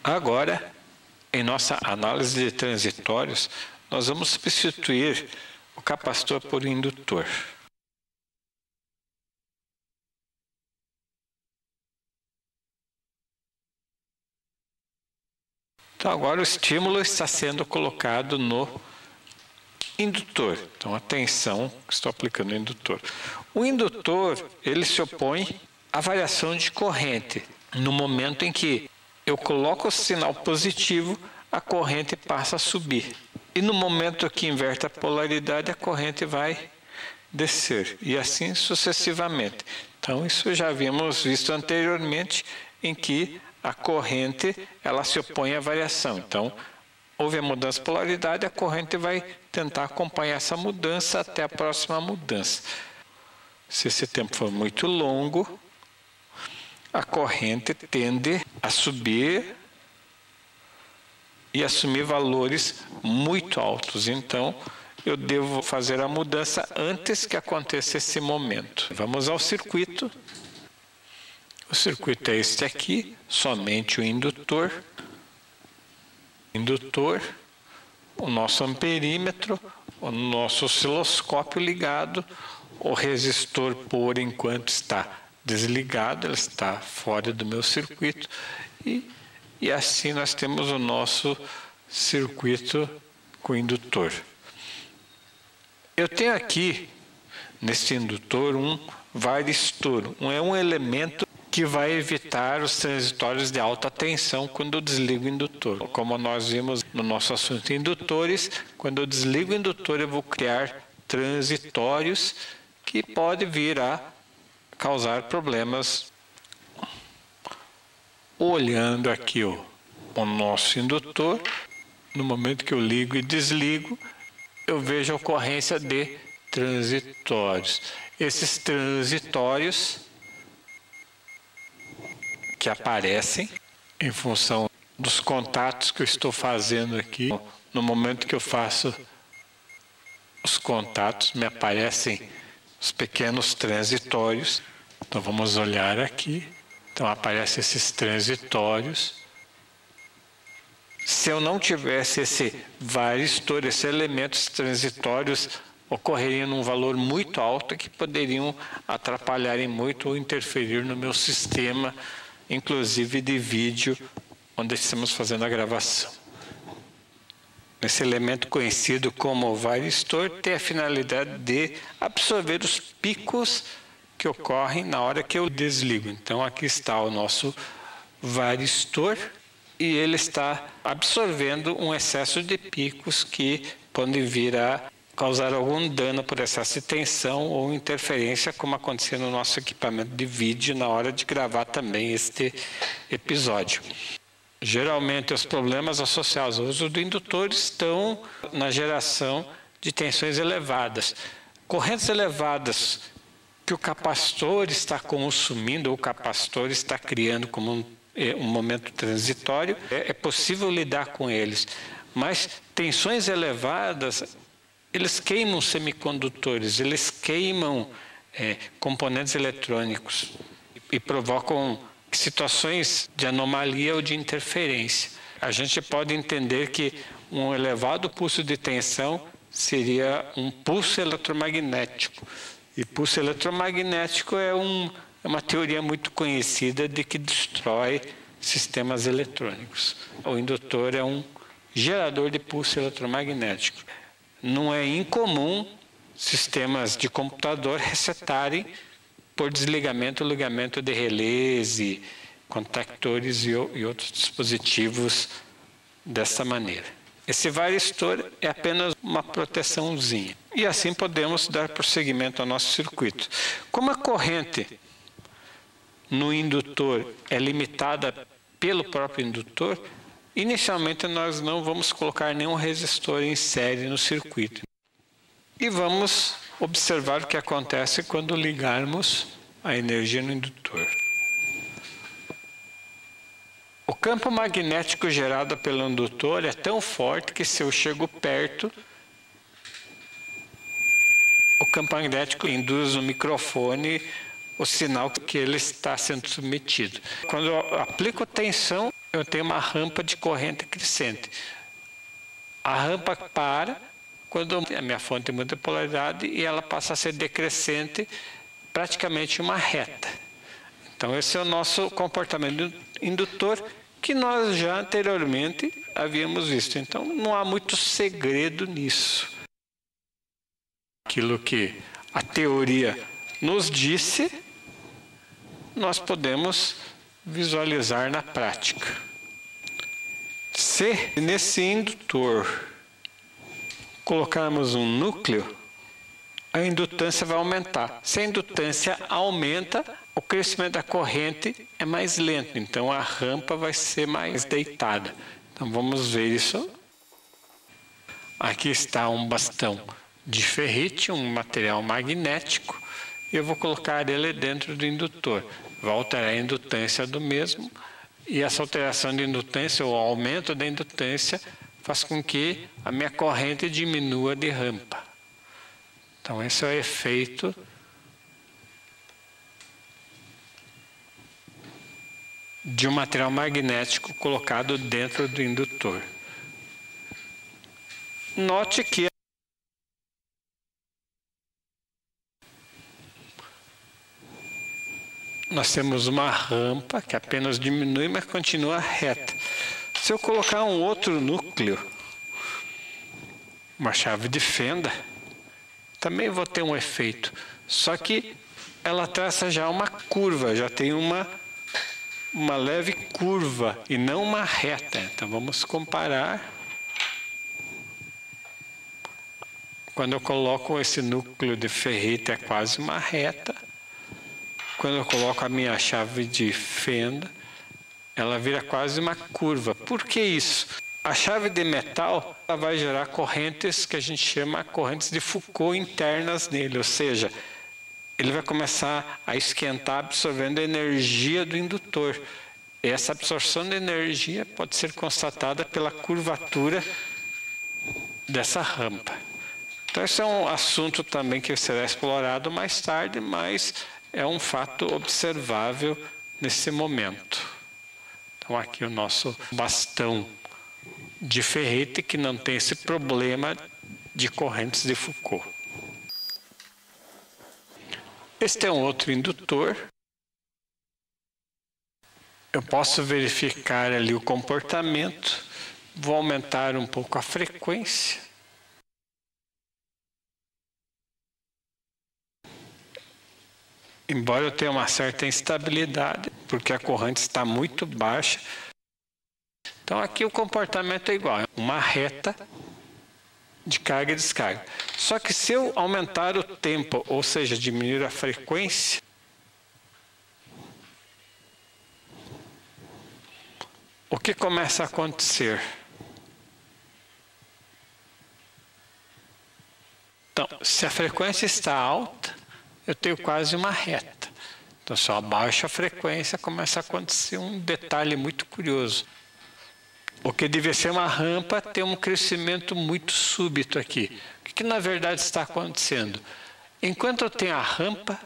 Agora, em nossa análise de transitórios, nós vamos substituir o capacitor por indutor. Então, agora o estímulo está sendo colocado no indutor. Então, atenção, estou aplicando o indutor. O indutor, ele se opõe à variação de corrente. No momento em que eu coloco o sinal positivo, a corrente passa a subir. E no momento que inverte a polaridade, a corrente vai descer. E assim sucessivamente. Então, isso já havíamos visto anteriormente, em que a corrente ela se opõe à variação. Então, houve a mudança de polaridade, a corrente vai tentar acompanhar essa mudança até a próxima mudança. Se esse tempo for muito longo, a corrente tende a subir e assumir valores muito altos. Então, eu devo fazer a mudança antes que aconteça esse momento. Vamos ao circuito. O circuito é este aqui, somente o indutor. O nosso amperímetro, o nosso osciloscópio ligado, o resistor por enquanto está desligado, ele está fora do meu circuito e assim nós temos o nosso circuito com indutor. Eu tenho aqui nesse indutor um varistor, é um elemento que vai evitar os transitórios de alta tensão quando eu desligo o indutor. Como nós vimos no nosso assunto indutores, quando eu desligo o indutor eu vou criar transitórios que podem vir a causar problemas. Olhando aqui o nosso indutor, no momento que eu ligo e desligo, eu vejo a ocorrência de transitórios. Esses transitórios que aparecem em função dos contatos que eu estou fazendo aqui. No momento que eu faço os contatos, me aparecem os pequenos transitórios. Então vamos olhar aqui. Então aparecem esses transitórios. Se eu não tivesse esse varistor, esses elementos transitórios ocorreriam num valor muito alto que poderiam atrapalhar muito ou interferir no meu sistema, inclusive de vídeo, onde estamos fazendo a gravação. Esse elemento conhecido como varistor tem a finalidade de absorver os picos que ocorrem na hora que eu desligo. Então aqui está o nosso varistor e ele está absorvendo um excesso de picos que podem vir a causar algum dano por excesso de tensão ou interferência, como acontecia no nosso equipamento de vídeo na hora de gravar também este episódio. Geralmente os problemas associados ao uso do indutor estão na geração de tensões elevadas. Correntes elevadas que o capacitor está consumindo ou o capacitor está criando como um momento transitório, é possível lidar com eles. Mas tensões elevadas, eles queimam semicondutores, eles queimam componentes eletrônicos e provocam situações de anomalia ou de interferência. A gente pode entender que um elevado pulso de tensão seria um pulso eletromagnético. E pulso eletromagnético é uma teoria muito conhecida de que destrói sistemas eletrônicos. O indutor é um gerador de pulso eletromagnético. Não é incomum sistemas de computador resetarem por desligamento ou ligamento de relés e contactores e outros dispositivos dessa maneira. Esse varistor é apenas uma proteçãozinha. E assim podemos dar prosseguimento ao nosso circuito. Como a corrente no indutor é limitada pelo próprio indutor, inicialmente nós não vamos colocar nenhum resistor em série no circuito. E vamos observar o que acontece quando ligarmos a energia no indutor. O campo magnético gerado pelo indutor é tão forte que se eu chego perto, o campo magnético induz no microfone o sinal que ele está sendo submetido. Quando eu aplico tensão, eu tenho uma rampa de corrente crescente. A rampa para quando a minha fonte tem muita polaridade e ela passa a ser decrescente, praticamente uma reta. Então esse é o nosso comportamento indutor que nós já anteriormente havíamos visto. Então não há muito segredo nisso. Aquilo que a teoria nos disse, nós podemos visualizar na prática. Se nesse indutor colocarmos um núcleo, a indutância vai aumentar. Se a indutância aumenta, o crescimento da corrente é mais lento, então a rampa vai ser mais deitada. Então vamos ver isso. Aqui está um bastão de ferrite, um material magnético, e eu vou colocar ele dentro do indutor. Vou alterar a indutância do mesmo, e essa alteração de indutância, ou aumento da indutância, faz com que a minha corrente diminua de rampa. Então esse é o efeito de um material magnético colocado dentro do indutor. Note que nós temos uma rampa que apenas diminui, mas continua reta. Se eu colocar um outro núcleo, uma chave de fenda, também vou ter um efeito. Só que ela traça já uma curva, já tem uma leve curva e não uma reta. Então vamos comparar. Quando eu coloco esse núcleo de ferrite é quase uma reta. Quando eu coloco a minha chave de fenda, ela vira quase uma curva. Por que isso? A chave de metal ela vai gerar correntes que a gente chama correntes de Foucault internas nele, ou seja, ele vai começar a esquentar absorvendo a energia do indutor. Essa absorção de energia pode ser constatada pela curvatura dessa rampa. Então esse é um assunto também que será explorado mais tarde, mas é um fato observável nesse momento. Então aqui o nosso bastão de ferrite que não tem esse problema de correntes de Foucault. Este é um outro indutor. Eu posso verificar ali o comportamento. Vou aumentar um pouco a frequência. Embora eu tenha uma certa instabilidade, porque a corrente está muito baixa. Então aqui o comportamento é igual, uma reta de carga e descarga. Só que se eu aumentar o tempo, ou seja, diminuir a frequência, o que começa a acontecer? Então, se a frequência está alta, eu tenho quase uma reta. Então, se eu abaixo a frequência, começa a acontecer um detalhe muito curioso. O que devia ser uma rampa tem um crescimento muito súbito aqui. O que na verdade está acontecendo? Enquanto eu tenho a rampa,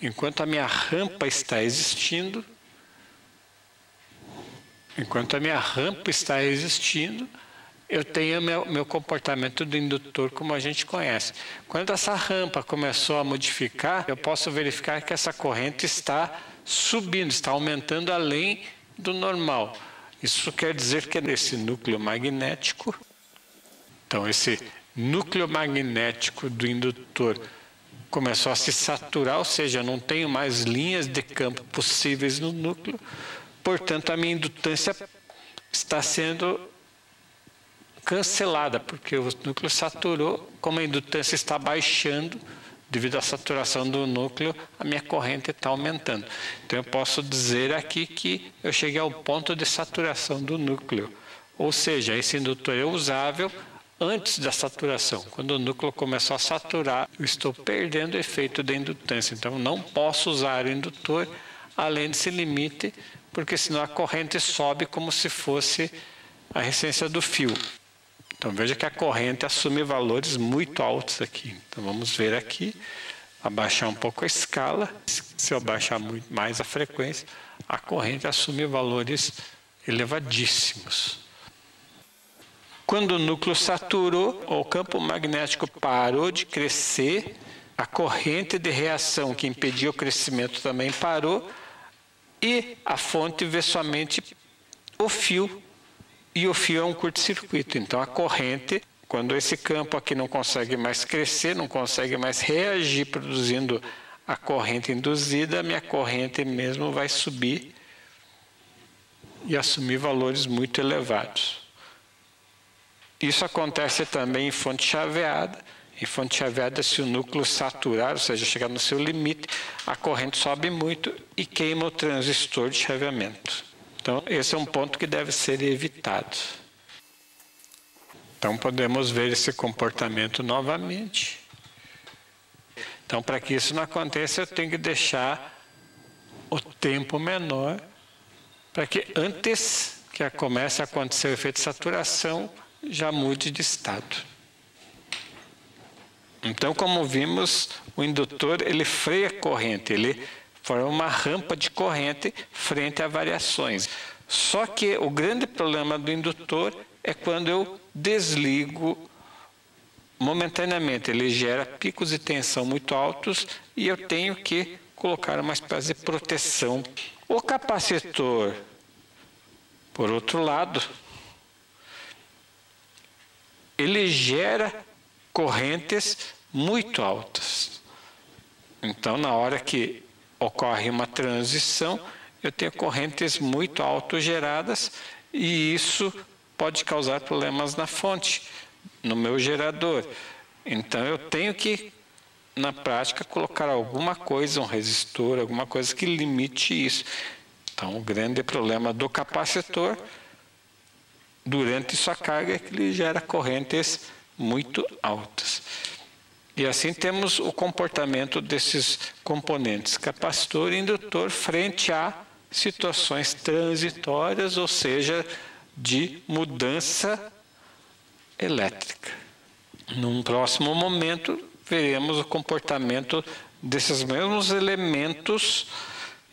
enquanto a minha rampa está existindo, eu tenho meu comportamento do indutor como a gente conhece. Quando essa rampa começou a modificar, eu posso verificar que essa corrente está subindo, está aumentando além do normal. Isso quer dizer que nesse núcleo magnético, então esse núcleo magnético do indutor começou a se saturar, ou seja, não tenho mais linhas de campo possíveis no núcleo, portanto a minha indutância está sendo cancelada, porque o núcleo saturou, como a indutância está baixando, devido à saturação do núcleo, a minha corrente está aumentando. Então eu posso dizer aqui que eu cheguei ao ponto de saturação do núcleo. Ou seja, esse indutor é usável antes da saturação. Quando o núcleo começou a saturar, eu estou perdendo o efeito da indutância. Então não posso usar o indutor além desse limite, porque senão a corrente sobe como se fosse a resistência do fio. Então veja que a corrente assume valores muito altos aqui. Então vamos ver aqui, abaixar um pouco a escala. Se eu abaixar muito mais a frequência, a corrente assume valores elevadíssimos. Quando o núcleo saturou, o campo magnético parou de crescer, a corrente de reação que impedia o crescimento também parou, e a fonte vê somente o fio, e o fio é um curto-circuito. Então a corrente, quando esse campo aqui não consegue mais crescer, não consegue mais reagir produzindo a corrente induzida, a minha corrente mesmo vai subir e assumir valores muito elevados. Isso acontece também em fonte chaveada. Em fonte chaveada, se o núcleo saturar, ou seja, chegar no seu limite, a corrente sobe muito e queima o transistor de chaveamento. Então, esse é um ponto que deve ser evitado. Então, podemos ver esse comportamento novamente. Então, para que isso não aconteça, eu tenho que deixar o tempo menor, para que antes que comece a acontecer o efeito de saturação, já mude de estado. Então, como vimos, o indutor ele freia a corrente, ele forma uma rampa de corrente frente a variações. Só que o grande problema do indutor é quando eu desligo momentaneamente. Ele gera picos de tensão muito altos e eu tenho que colocar uma espécie de proteção. O capacitor, por outro lado, ele gera correntes muito altas. Então, na hora que ocorre uma transição, eu tenho correntes muito autogeradas e isso pode causar problemas na fonte, no meu gerador. Então, eu tenho que, na prática, colocar alguma coisa, um resistor, alguma coisa que limite isso. Então, o grande problema do capacitor, durante sua carga, é que ele gera correntes muito altas. E assim temos o comportamento desses componentes, capacitor e indutor, frente a situações transitórias, ou seja, de mudança elétrica. Num próximo momento, veremos o comportamento desses mesmos elementos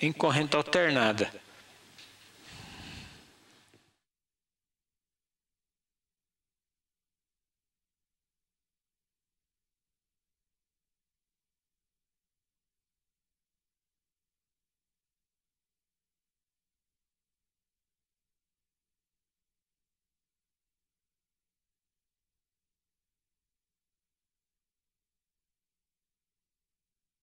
em corrente alternada.